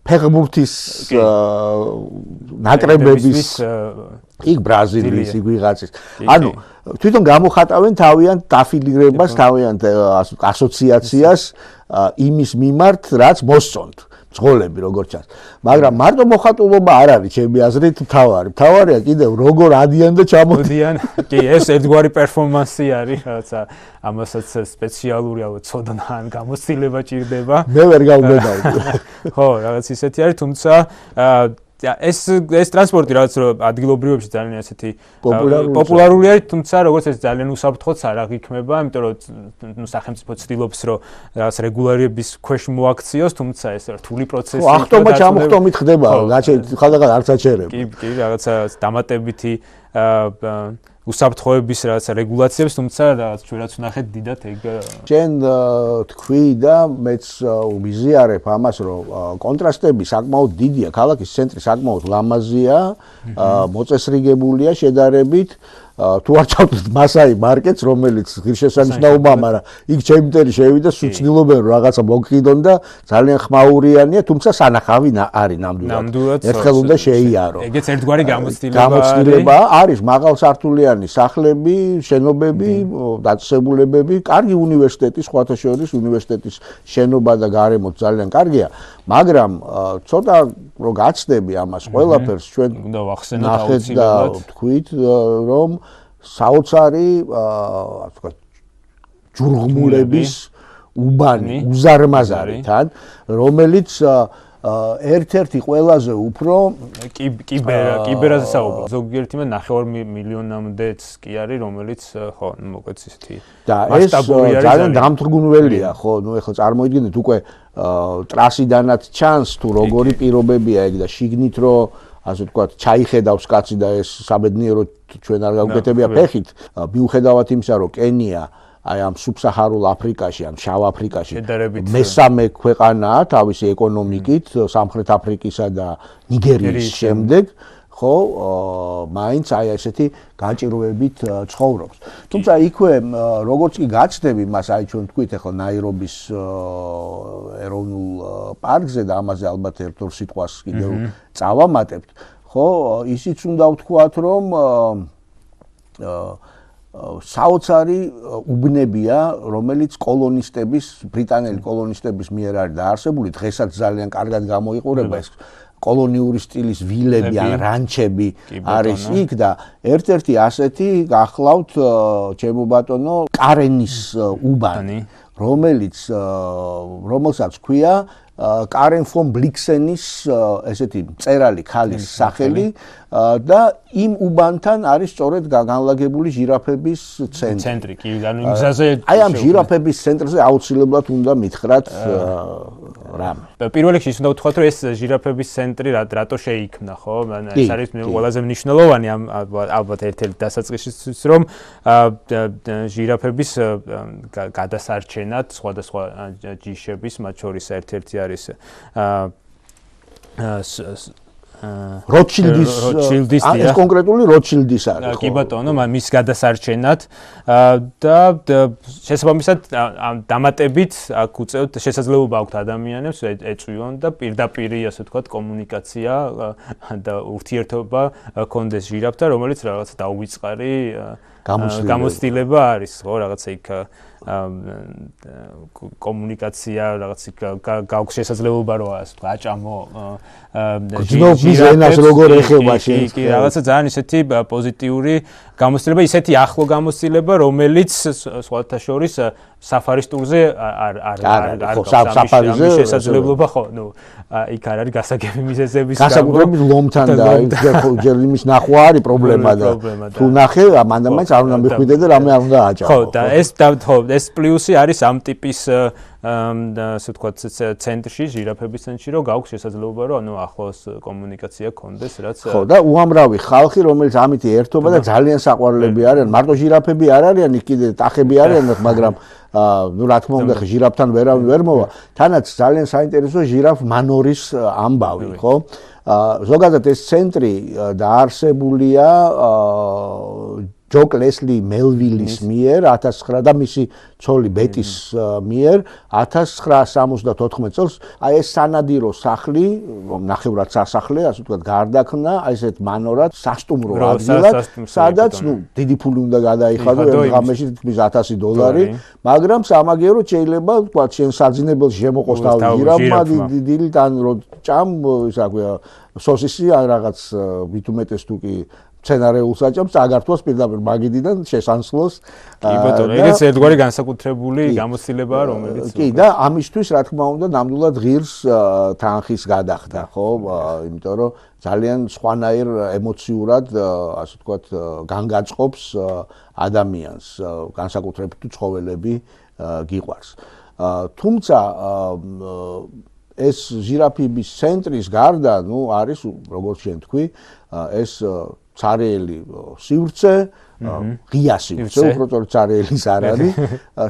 ფეხბურთის ნაკრებების იქ ბრაზილიის, იქ ვიღაცის. ანუ თვითონ გამოხატავენ თავიანთ დაფილირებას, თავიანთ ასოციაციას იმის მიმართ, რაც მოსწონთ. მძღოლები როგორც ჩანს. მაგრამ მარტო მოხატულობა არ არის, ჩემი აზრით, მთავარი. მთავარია კიდევ როგორ ადიან და ჩამოდიან. კი, ეს ერთგვარი პერფორმანსი არის, რაღაცა ამასაც სპეციალური ალბათ ცოდნა ან გამოცდილება ჭირდება. მე ვერ გავგედავ. ხო, რაღაც ისეთი არის, თუმცა ეს ტრანსპორტი რაღაც ადგილობრივებში ძალიან ესეთი პოპულარული არის, თუმცა როგორც ეს ძალიან უსაფრთხოც არ აღიქმება, იმიტომ რომ ნუ სახელმწიფო ცდილობს რომ რაღაც რეგულირების ქვეშ მოაქციოს, თუმცა ეს რთული პროცესი ხო, ახტომა ჩამოხტომით ხდება, ხალხად არც აჩერებ. კი, რაღაცა დამატებითი უსაფრთხოების რაღაცა რეგულაციებს, თუმცა რაღაც ჩვენ რაც ვნახეთ დიდად ეგ ჩვენ თქვი და მეც ვიზიარებ ამას, რომ კონტრასტები საკმაოდ დიდია, ქალაქის ცენტრი საკმაოდ ლამაზია, მოწესრიგებულია შედარებით. თუ არ ჩავთვლით მასაი მარკეტს, რომელიც ღირსშესანიშნაობაა, მაგრამ იქ ჩემი მტერი შევიდა, სუცნილობენ რომ რაღაცა მოგყიდონ და ძალიან ხმაურიანია, თუმცა სანახავი არის ნამდვილად. ერთხელ უნდა შეიარო. ეგეც ერთგვარი გამოცდილება არის, მაღალსართულიანი სახლები, შენობები, დაწესებულებები, კარგი უნივერსიტეტი, სხვათა შორის უნივერსიტეტის შენობა და გარემოც ძალიან კარგია, მაგრამ ცოტა რო გაცდები ამას ყველაფერს ჩვენ უნდა ვახსენოთ აუცილებლად და თქვით რომ საოცარი ასე ვთქვათ ჯურღმულების უბანი, უზარმაზარი თან, რომელიც ერთ-ერთი ყველაზე უფრო კიბერაზე საუბრობ. ზოგიერთი მე 9 მილიონამდეც კი არის, რომელიც ხო, მოკლედ ისეთი და ეს ძალიან დამთრგუნველია, ხო, ნუ ეხლა წარმოიდგინეთ უკვე ტრასიდანაც ჩანს თუ როგორი პირობებია ეგ და შიგნით რომ ასე ვთქვათ, ჩაიხედავს კაცი და ეს საბედნიეროდ ჩვენ არ გავუკეთებია ფეხით, მიუხედავად იმისა, რომ კენია აი ამ სუბსაჰარულ აფრიკაში, ან შავ აფრიკაში მესამე ქვეყანაა თავისი ეკონომიკით, სამხრეთ აფრიკისა და ნიგერიის შემდეგ, ხო, მაინც აი ესეთი გაჭირვებით ცხოვრობს. თუმცა იქვე როგორც კი გაცდები მას აი ჩვენ თქვით ახლა ნაირობის ეროვნულ პარკზე და ამაზე ალბათ ერთ-ორ სიტყვას კიდევ წავამატებთ, ხო, ისიც უნდა ვთქვათ, რომ საოცარი უბნებია, რომელიც ბრიტანელი კოლონისტების მიერ არის დაარსებული, დღესაც ძალიან კარგად გამოიყურება ეს კოლონიური სტილის ვილები ან რანჩები არის იქ და ერთ-ერთი ასეთი გახლავთ ჩემო ბატონო კარენის უბანი, რომელსაც ქვია კარენ ფონ ბლიქსენის ესეთი მწერალი ქალის სახელი და იმ უბანთან არის სწორედ განლაგებული ჟირაფების ცენტრი. კი, ანუ იმ გზაზე აი ამ ჟირაფების ცენტრზე აუცილებლად უნდა მითხრათ რამე. პირველ რიგში უნდა ვთქვათ, რომ ეს ჟირაფების ცენტრი რატო შეიქმნა, ხო? ეს არის ყველაზე მნიშვნელოვანი ალბათ ერთ-ერთი დასაწყისიც, რომ ჟირაფების გადასარჩენად სხვადასხვა ჯიშების, მათ შორის ერთ-ერთი არის როთშილდის ეს კონკრეტული როთშილდის არის ხო? კი ბატონო, მის გადასარჩენად და შესაბამისად დამატებით აქ უწევთ შესაძლებლობა აქვთ ადამიანებს ეწვიონ და პირდაპირი ასე ვთქვათ კომუნიკაცია და ურთიერთობა კონდეს ჟირაფთან, რომელიც რაღაც დაუვიწყარი გამოცდილება არის, ხო, რაღაცა იქ კომუნიკაცია, რაღაც გაქვს შესაძლებლობა რომ ასე ვთქვათ აჭამო ჯნობის ენას როგორ ეხება შენ. კი, რაღაცა ძალიან ისეთი პოზიტიური გამოცდილება, ისეთი ახლო გამოცდილება, რომელიც სხვათა შორის საფარის ტურზე არ საფარიზე შესაძლებლობა, ხო, იქ არ არის გასაგები მიზეზების განსაკუთრებით ლომთან და ჯერ იმის ნახვა არის პრობლემა და თუ ნახე მანდამაინც არ უნდა მიხვიდე და რამე არ უნდა აჭარო. ხო, და ეს პლუსი არის ამ ტიპის ასე ვთქვათ ცენტრში, ჟირაფების ცენტრში, რომ გაქვს შესაძლებლობა, რომ ახლოს კომუნიკაცია გქონდეს, რაც ხო, და უამრავი ხალხი, რომელიც ამით ერთობა და ძალიან საყვარლები არიან, მარტო ჟირაფები არ არიან, იქ კიდე ტახები არიან, მაგრამ რა თქმა უნდა, ჟირაფთან ვერავინ ვერ მოვა. თანაც ძალიან საინტერესო ჟირაფ მანორის ამბავი, ხო? ზოგადად ეს ცენტრი დაარსებულია ჯოკ ლესლი მელვილის მიერ 1900 და მისი ცოლი ბეტის მიერ 1974 წელს აი ეს სანადირო სახლი, ნახევრად სასახლე, ასე ვთქვათ, გარდაქმნა აი ესეთ მანორად სასტუმრო ადგილად, სადაც დიდი ფული უნდა გადაიხადო ერთ ღამეში თითქმის $1000, მაგრამ სამაგიეროდ შეიძლება ვთქვათ შენ საძინებელში შემოყოს თავი ჟირაფმა დილით ან რო ჭამ ისა ქვია სოსისი ან რაღაც მით უმეტეს თუ კი სცენარეულ საჭამს აგართვას პირდაპირ მაგიდიდან შესანსლოს. კი ბატონო, ეგეც ერთგვარი განსაკუთრებული გამოცდილებაა, რომელიც კი და ამისთვის რა თქმა უნდა ნამდვილად ღირს თანხის გადახდა, ხო? იმიტომ რომ ძალიან სხვანაირ ემოციურად, ასე ვთქვათ, განგაწყობს ადამიანს, განსაკუთრებით თუ ცხოველები გიყვარს. თუმცა ეს ჟირაფების ცენტრის გარდა, არის როგორც შენ თქვი, ეს ცარიელი სივრცე, ღია სივრცე, უბრალოდ ცარიელის არ არის,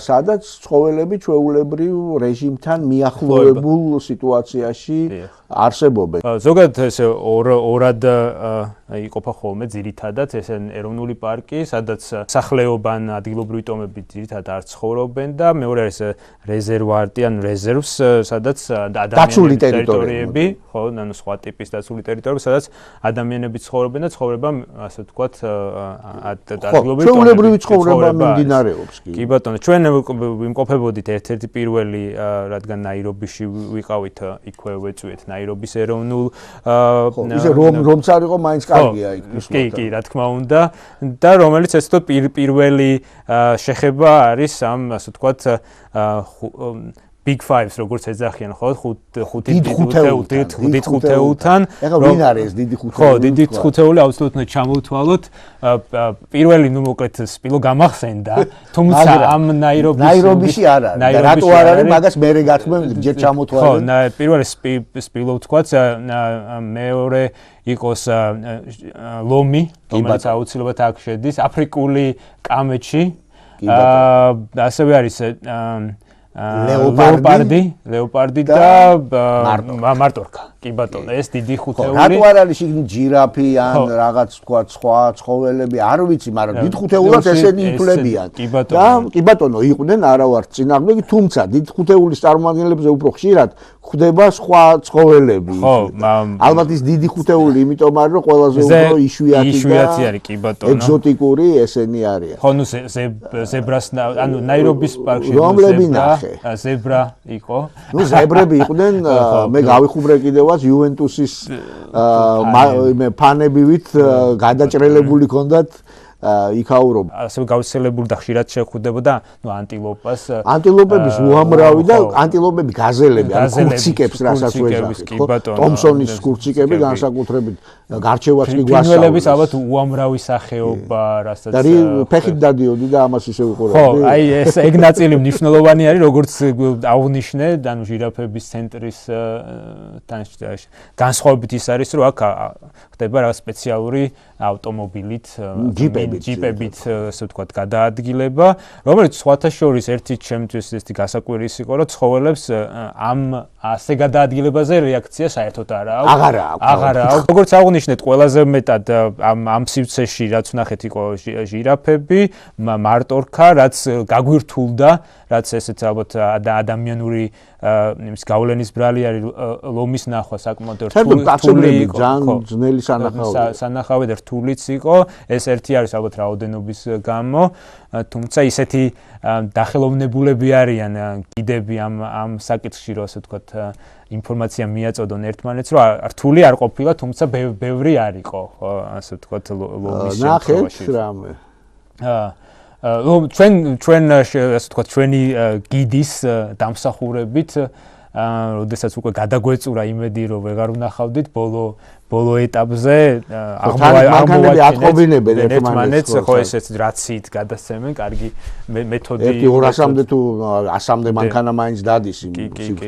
სადაც ცხოველები ჩვეულებრივ რეჟიმთან მიახლოებულ სიტუაციაში არსებობენ. ზოგადად ესე ორად იყოფა ხოლმე ძირითადად ეს ეროვნული პარკი, სადაც სახლეობან ადგილობრივი ტომები ძირითადად არ ცხოვრობენ და მეორე არის რეზერვატი ან რეზერვს, სადაც ადამიანების ტერიტორიები, ხო, ანუ სხვა ტიპის დაცული ტერიტორიები, სადაც ადამიანები ცხოვრობენ და ცხოვრება, ასე ვთქვათ, ჩვეულებრივი ცხოვრება მიმდინარეობს. კი ბატონო, ჩვენ ვიმყოფებოდით ერთ-ერთი პირველი, რადგან ნაირობიში ვიყავით, იქვე ვეწვიეთ ნაირობის ეროვნულ ისე რომც არ იყო მაინც კარგია იქ. კი, რა თქმა უნდა და რომელიც ეს თქო პირველი შეხება არის ამ ასე ვთქვათ Big Fives როგორც ეძახიან, ხო, ხუთი ხუთეულთან. ეხლა ვინ არის ეს დიდი ხუთეული? ხო, დიდი ხუთეული აუცილებლად უნდა ჩამოვთვალოთ. პირველი მოკლედ სპილო გამახსენდა, თუმცა ამ ნაირობიში არ არის. რატო არ არის, მაგას მერე გათქმევ, ჯერ ჩამოთვალე. ხო, პირველი სპილო ვთქვათ, მეორე იყოს ლომი, რომელიც აუცილებლად აქ შედის, აფრიკული კამეჩი. ასევე არის ლეოპარდი და მარტორქა. კი ბატონო, ეს დიდი ხუთეული. რატო არ არის იქ ჯირაფი ან რაღაც თქვა სხვა ცხოველები, არ ვიცი, მაგრამ დიდ ხუთეულს ესენი ითვლებიან. და კი ბატონო, იყვნენ არავარ წინააღმდეგი, თუმცა დიდ ხუთეულის წარმომადგენლებზე უფრო ხშირად ხდება სხვა ცხოველები. ალბათ ის დიდი ხუთეული, იმიტომ არის რომ ყველაზე უფრო იშვიათი არის, კი ბატონო. ეგზოტიკური ესენი არიან. ხო, ნუ ზებრას, ანუ ნაირობის პარკში ზებრა იყო. ნუ ზებრები იყვნენ, მე გავიხუბრე კიდევაც იუვენტუსის ფანებივით გადაჭრელებული ქონდათ იქაურობა. ასე გავრცელებული და ხშირად შეხვდებოდა, ნუ ანტილოპას. ანტილოპების უამრავი და ანტილოპები გაზელები, ან კურციკებს, რასაც ვეძახით, ხო? ტომსონის კურციკები განსაკუთრებით გარჩევაც კი გვასწავლეს. ფრინველების ალბათ უამრავი სახეობა, რასაც და ფეხით დადიოდი და ამას ისე უყურებდი. ხო, აი ეს ეგ ნაწილი მნიშვნელოვანი არის, როგორც აღვნიშნე, ანუ ჟირაფების ცენტრის განსხვავებით ის არის, რომ აქ ხდება რაღაც სპეციალური ავტომობილით, ჯიპებით, ასე ვთქვათ, გადაადგილება, რომელიც სხვათა შორის ერთი ჩემთვის ესეთი გასაკვირის იყო, რომ ცხოველებს ამ ასე გადაადგილებაზე რეაქცია საერთოდ არ აქვს. აღარა აქვს. როგორც აღვნიშნეთ, ყველაზე მეტად ამ სივრცეში, რაც ვნახეთ, იყო ჟირაფები, მარტორქა, რაც გაგვირთულდა, რაც ესეც ალბათ ადამიანური იმის გავლენის ბრალი არის, ლომის ნახვა საკმაოდ რთული იყო. ძალიან ძნელი სანახავი და რთულიც იყო. ეს ერთი არის ალბათ რაოდენობის გამო, თუმცა ისეთი დახელოვნებულები არიან კიდები ამ საკითხში, რომ ასე ვთქვათ, ინფორმაცია მიაწოდონ ერთმანეთს, რომ რთული არ ყოფილა, თუმცა ბევრი არისო, ასე ვთქვათ, ლომის შემთხვევაში. ნახეთ რამე. ჩვენ ასე ვთქვათ, ჩვენი გიდის დამსახურებით, როდესაც უკვე გადაგვეწურა იმედი, რომ ვეღარ ვნახავდით ბოლო ეტაპზე აღმოვაჩინეთ ატყობინებენ ერთმანეთს, ხო ესეც რაციით გადასცემენ, კარგი მეთოდი. 200-მდე თუ 100-მდე მანქანა მაინც დადის იმ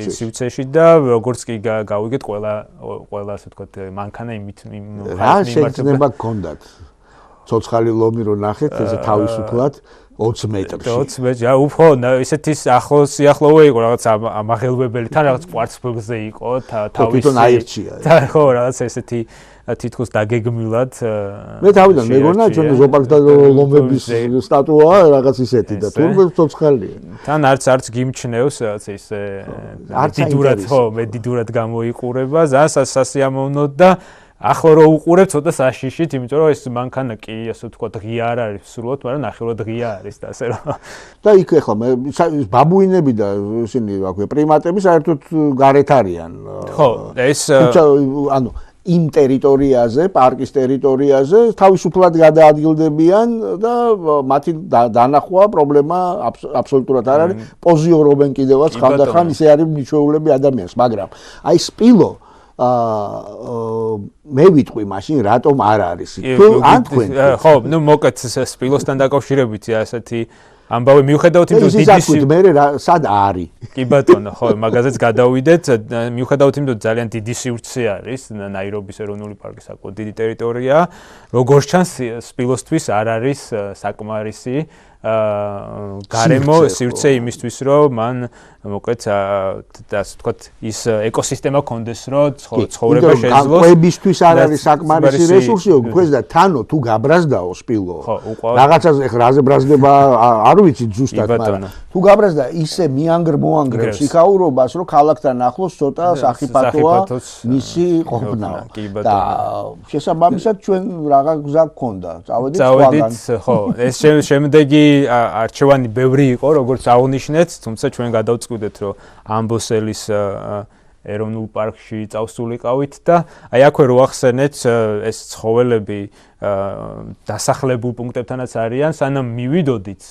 სივრცეში და როგორც კი გავიგეთ, ყველა ასე ვთქვათ, მანქანა იმით რა შეიძლება გქონდათ? ცოცხალი ლომი რო ნახეთ, ესე თავისუფლად 20 მეტრში. 20 მეტრში, უფრო ისეთი სიახლოვე იყო, რაღაც ამაღელვებელი, თან რაღაც კვარცხლბზე იყო, თავისი. თვითონ აირჩია. ხო, რაღაც ესეთი თითქოს დაგეგმილად. მე თავიდან მეგონა ჩვენ ზოპარკთა ლომების სტატუა რაღაც ისეთი და თურმე ცოცხალია. თან არც გიმჩნევს რაღაც ისე დიდურად, ხო, მე დიდურად გამოიყურება, ძალიან სასიამოვნოდ და ახლა რო უყურებ ცოტა საშიშით, იმიტომ რომ ეს მანქანა კი ასე ვთქვათ ღია არ არის სრულად, მაგრამ ნახევრად ღია არის და ასე რომ. და იქ ახლა ბაბუინები და ისინი რა ქვია, პრიმატები საერთოდ გარეთ არიან. ხო, ეს ანუ იმ ტერიტორიაზე, პარკის ტერიტორიაზე თავისუფლად გადაადგილდებიან და მათი დანახვა პრობლემა აბსოლუტურად არ არის. პოზიორობენ კიდევაც ხანდახან, ისე არის მიჩვეულები ადამიანს, მაგრამ აი სპილო მე ვიტყვი მაშინ რატომ არ არის თუ ან თქვენ ხო ნუ მოკეთ სპილოსთან დაკავშირებით ასეთი ამბავი მიუხედავად იმით რომ დიდი მე სად არის კი ბატონო ხო მაგაზეც გადავიდეთ მიუხედავად იმით რომ ძალიან დიდი სივრცე არის ნაირობის ეროვნული პარკი საკმაოდ დიდი ტერიტორია როგორც ჩანს სპილოსთვის არ არის საკმარისი გარემო სივრცე იმისთვის რომ მან მოკეთ ასე ვთქვათ ის ეკოსისტემა კონდეს რომ ცხოვრება შეძლოს ყვებისთვის არ არის საკმარისი რესურსი თქვენს და თანო თუ გაბრაზდაო სპილო რაღაცაზე რაზე ბრაზდება არ ვიცი ზუსტად მაგრამ თუ გაბრაზდა ისე მიანგრ-მოანგრებს იქაურობას რომ ქალაქთან ახლოს ცოტა სახიფათოა მისი ყოფნა და შესაბამისად ჩვენ რაღა გზა გქონდა წავედით ხო ეს შემდეგი არჩევანი ბევრი იყო როგორც აღნიშნეთ თუმცა ჩვენ გადავწყვიტეთ რომ ამბოსელის ეროვნულ პარკში წავსულიყავით და აი აქვე რო ახსენეთ ეს ცხოველები დასახლებულ პუნქტებთანაც არიან სანამ მივიდოდით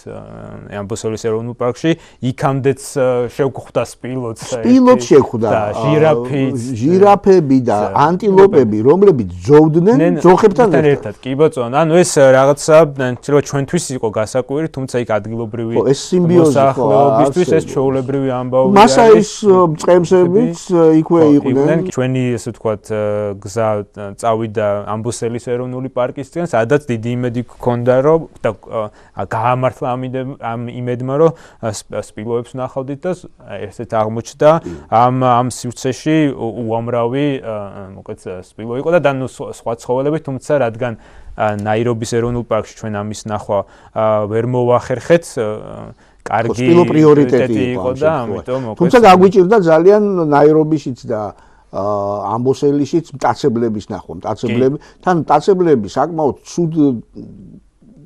ამბოსელის ეროვნულ პარკში იქამდეც შევხვდა სპილოც შეხვდა ჟირაფები და ანტილოპები რომლებიც ძოვდნენ ძოხებთან ერთად კი ბატონო ანუ ეს რაღაცა შეიძლება ჩვენთვის იყო გასაკვირი თუმცა იქ ადგილობრივი ეს სიმბიოზი მოსახლეობისთვის ეს ჩვეულებრივი ამბავი მასა ის წყემსებიც იქვე იყვნენ ჩვენი ესე ვთქვათ გზა წავიდა ამბოსელის ეროვნული პარკი პარკისგან, სადაც დიდი იმედი გქონდა, რომ და გაამართლა ამ იმედმა, რომ სპილოებს ნახავდით და ესეც აღმოჩნდა ამ სივრცეში უამრავი მოკლედ სპილო იყო და სხვა ცხოველები, თუმცა რადგან ნაირობის ეროვნულ პარკში ჩვენ ამის ნახვა ვერ მოვახერხეთ, კარგი სპილო პრიორიტეტი იყო და ამიტომ თუმცა გაგვიჭირდა ძალიან ნაირობიშიც და ამბოსელიშიც მტაცებლების ნახვა, მტაცებლები საკმაოდ ცუდ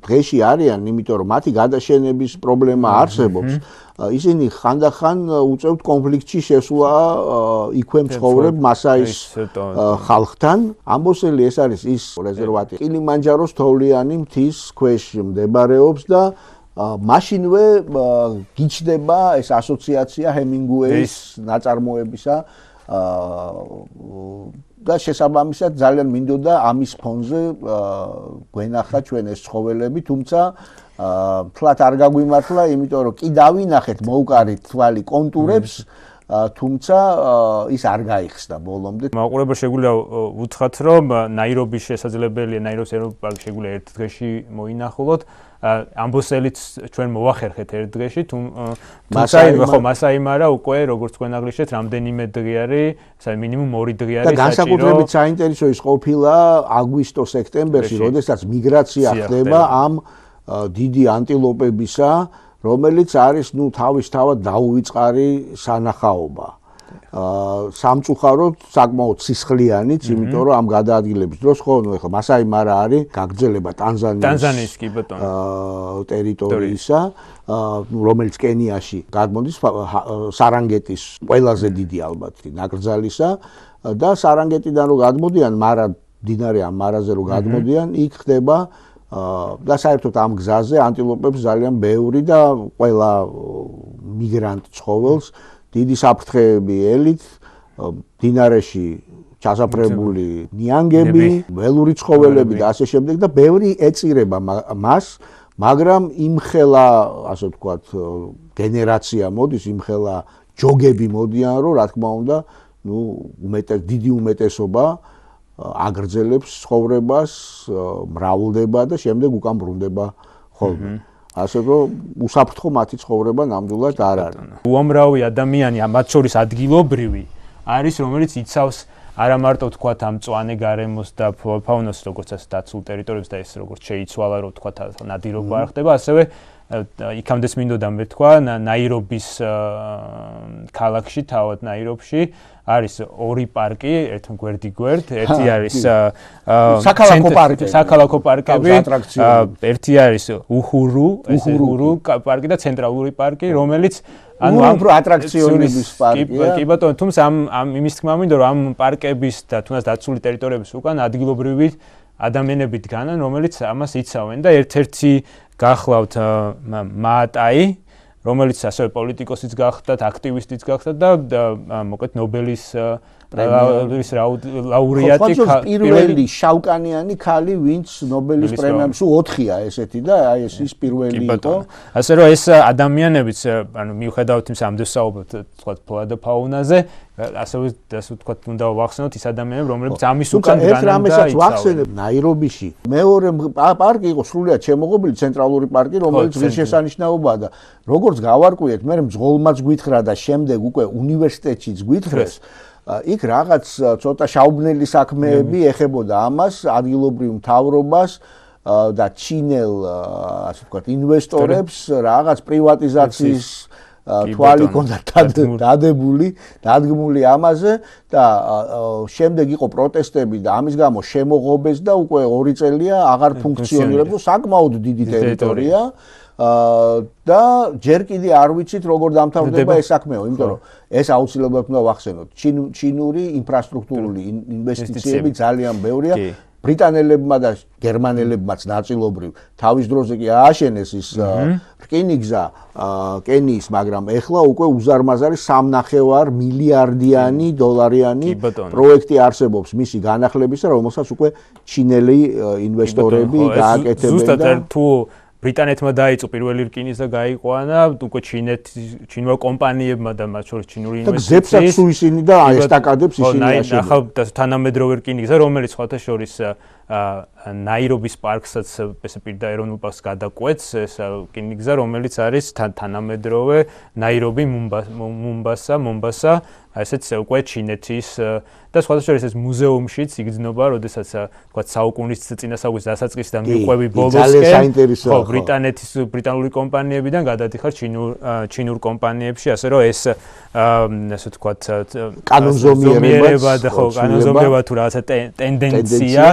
დღეში არიან, იმიტომ რომ მათი გადაშენების პრობლემა არსებობს. ისინი ხანდახან უწევთ კონფლიქტში შესვლა იქვე მცხოვრებ მასაის ხალხთან. ამბოსელი ეს არის ის რეზერვატი კილიმანჯაროს თოვლიანი მთის ქვეშ მდებარეობს და მაშინვე გიჩნდება ეს ასოციაცია ჰემინგუეის ნაწარმოებისა და შესაბამისად ძალიან მინდოდა ამის ფონზე გვენახა ჩვენ ეს ცხოველები, თუმცა თლათ არ გაგვიმართლა, იმიტომ რომ კი დავინახეთ მოუკარით თვალი კონტურებს, თუმცა ის არ გაიხსნა ბოლომდე. მაყურებელს შეგვიძლია უთხრათ, რომ ნაირობის შესაძლებელია, ნაირობის ეროვნულ პარკში შეგვიძლია ერთ დღეში მოინახულოთ. ამბოსელიც ჩვენ მოვახერხეთ ერთ დღეში, თუმცა მასაიმარა უკვე როგორც თქვენ აღნიშნეთ, რამდენიმე დღე არის, მინიმუმ 2 დღე არის საჭირო. და განსაკუთრებით საინტერესო ის ყოფილა აგვისტო-სექტემბერში, როდესაც მიგრაცია ხდება ამ დიდი ანტილოპებისა, რომელიც არის თავისთავად დაუვიწყარი სანახაობა. სამწუხაროდ საკმაოდ სისხლიანიც, იმიტომ რომ ამ გადაადგილების დროს ხო, ეხლა მასაიმარა არის გაგრძელება ტანზანიის კი ბატონო ტერიტორიისა, რომელიც კენიაში გადმოდის სარანგეტის ყველაზე დიდი ალბათ ნაკრძალისა და სარანგეტიდან რო გადმოდიან, მდინარე ამ მარაზე რო გადმოდიან, იქ ხდება და საერთოდ ამ გზაზე ანტილოპებს ძალიან ბევრი და ყველა მიგრანტ ცხოველს დიდი საფრთხეები ელით, მდინარეში ჩასაფრებული ნიანგები, ველური ცხოველები და ასე შემდეგ და ბევრი ეწირება მას, მაგრამ იმხელა, ასე ვთქვათ, გენერაცია მოდის, იმხელა ჯოგები მოდიან, რომ რა თქმა უნდა, დიდი უმეტესობა აგრძელებს ცხოვრებას, მრავლდება და შემდეგ უკან ბრუნდება ხოლმე. ასე რომ უსაფრთხო მათი ცხოვრება ნამდვილად არ არის. უამრავი ადამიანი, მათ შორის ადგილობრივი არის, რომელიც იცავს არა მარტო თქვათ ამ მწვანე გარემოს და ფაუნას, როგორც ასე დაცულ ტერიტორიებს და ეს როგორც შეიცვალა, რომ თქვათ ნადირობა არ ხდება, ასევე იქამდეც მინდოდა მე თქვა, ნაირობის ქალაქში, თავად ნაირობში არის 2 პარკი, ერთი გვერდ-გვერდ, ერთი არის საქალაქო პარკები, ერთი არის უჰურუ პარკი და ცენტრალური პარკი, რომელიც უფრო ატრაქციონების პარკია. კი ბატონო, თუმცა ამ იმის თქმა მინდა, რომ ამ პარკების და თუნდაც დაცული ტერიტორიების უკან ადგილობრივი ადამიანები დგანან, რომელიც ამას იცავენ და ერთ-ერთი გახლავთ მაატაი, რომელიც ასევე პოლიტიკოსიც გახდა, აქტივისტიც გახდა და მოკლედ ნობელის პრემიის ლაურეატი პირველი შავკანიანი ქალი, ვინც ნობელის პრემიას 4-ია ესეთი და აი ეს ის პირველი იყო. ასე რომ ეს ადამიანებიც, ანუ მიუხედავად იმისა, ამდენ საუბრობთ თქვათ ფლორა ფაუნაზე, ასევე ასე ვთქვათ, უნდა ვახსენოთ ის ადამიანები, რომლებიც ამის უკან დგანან და იცავენ. ვახსენებ ნაირობიში. მეორე პარკი იყო სრულიად შემოღობილი, ცენტრალური პარკი, რომელიც ღირსშესანიშნაობაა და როგორც გავარკვიეთ, მე მძღოლმაც გვითხრა და შემდეგ უკვე უნივერსიტეტშიც გვითხრეს. იქ რაღაც ცოტა შაუბნელი საქმეები ეხებოდა ამას, ადგილობრივ მთავრობას და ჩინელ, ასე ვთქვათ, ინვესტორებს, რაღაც პრივატიზაციის თვალი ჰქონდა დადგმული ამაზე და შემდეგ იყო პროტესტები და ამის გამო შემოღობეს და უკვე 2 წელია აღარ ფუნქციონირებს, საკმაოდ დიდი ტერიტორია. და ჯერ კიდე არ ვიცით როგორ დამთავრდება ეს საქმეო, იმიტომ რომ ეს აუცილებლად უნდა ვახსენოთ. ჩინური ინფრასტრუქტურული ინვესტიციები ძალიან ბევრია. ბრიტანელებმა და გერმანელებმაც ნაწილობრივ თავის დროზე კი ააშენეს ის რკინიგზა კენიის, მაგრამ ეხლა უკვე უზარმაზარი 3.5 მილიარდიანი დოლარიანი პროექტი არსებობს მისი განახლებისა, რომელსაც უკვე ჩინელი ინვესტორები გააკეთებენ და ზუსტად თუ ბრიტანეთმა დაიწყო პირველი რკინის და გაიყვანა უკვე ჩინურ კომპანიებმა და მათ შორის ჩინური ინვესტიციები. და ისინი და ესტაკადებს ისინი აშენებენ. ახლა თანამედროვე რკინის გზა, რომელიც სხვათა შორის ნაირობის პარკსაც ესე პირდა ეროვნულ პარკს გადაკვეთს, ეს რკინის გზა, რომელიც არის თანამედროვე ნაირობი მომბასა, ესეც უკვე ჩინეთის და სხვათა შორის ეს მუზეუმშიც იგრძნობა, როდესაც თქვა საუკუნის წინასაუკუნის დასაწყისში და მიყვები ბოლოსკენ. ხო, ბრიტანული კომპანიებიდან გადადიხარ ჩინურ კომპანიებში, ასე რომ ეს ასე ვთქვათ კანონზომიერება და ხო, კანონზომიერება თუ რაღაცა ტენდენცია,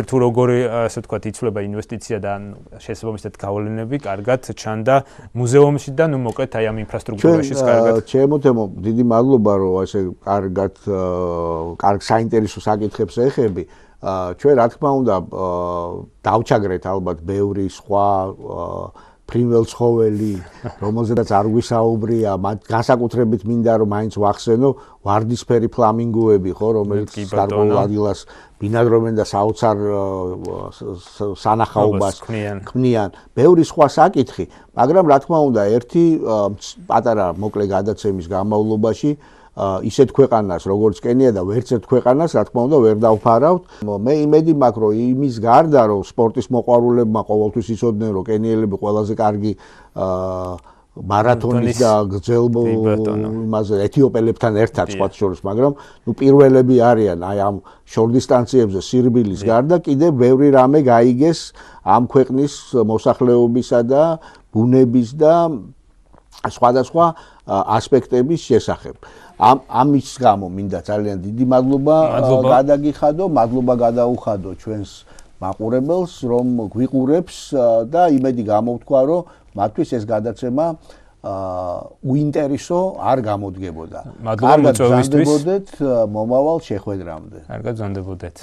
თუ როგორი ასე ვთქვათ იცვლება ინვესტიცია და შესაბამისად გავლენები, კარგად ჩანდა მუზეუმში და ნუ მოკლედ აი ამ ინფრასტრუქტურაშიც კარგად. ჩემო თემო, დიდი მადლობა რომ ასე კარგად კარგ საინტერესო საკითხებს ეხები. ჩვენ რა თქმა უნდა დავჩაგრეთ ალბათ ბევრი სხვა ფრინველ ცხოველი, რომელზედაც არ გვისაუბრია, განსაკუთრებით მინდა რომ მაინც ვახსენო ვარდისფერი ფლამინგოები, ხო, რომელიც გარკვეულ ადგილას ბინადრობენ და საოცარ სანახაობას ქმნიან. ბევრი სხვა საკითხი, მაგრამ რა თქმა უნდა ერთი პატარა მოკლე გადაცემის განმავლობაში ისეთ ქვეყანას როგორც კენია და ვერც ერთ ქვეყანას რა თქმა უნდა ვერ დავფარავთ. მე იმედი მაქვს რომ იმის გარდა რომ სპორტის მოყვარულებმა ყოველთვის იცოდნენ რომ კენიელები ყველაზე კარგი მარათონის და გრძელ იმაზე ეთიოპელებთან ერთად სხვა შორის, მაგრამ ნუ პირველები არიან აი ამ შორდისტანციებზე სირბილის გარდა კიდევ ბევრი რამე გაიგეს ამ ქვეყნის მოსახლეობისა და ბუნების და სხვადასხვა ასპექტების შესახებ. ამის გამო მინდა ძალიან დიდი მადლობა გადაგიხადო, მადლობა გადაუხადო ჩვენს მაყურებელს, რომ გვიყურებს და იმედი გამოვთქვა, რომ მათთვის ეს გადაცემა უინტერესო არ გამოდგებოდა. მადლობა მოწვევისთვის. გრძანდებოდეთ მომავალ შეხვედრამდე. კარგად გრძანდებოდეთ.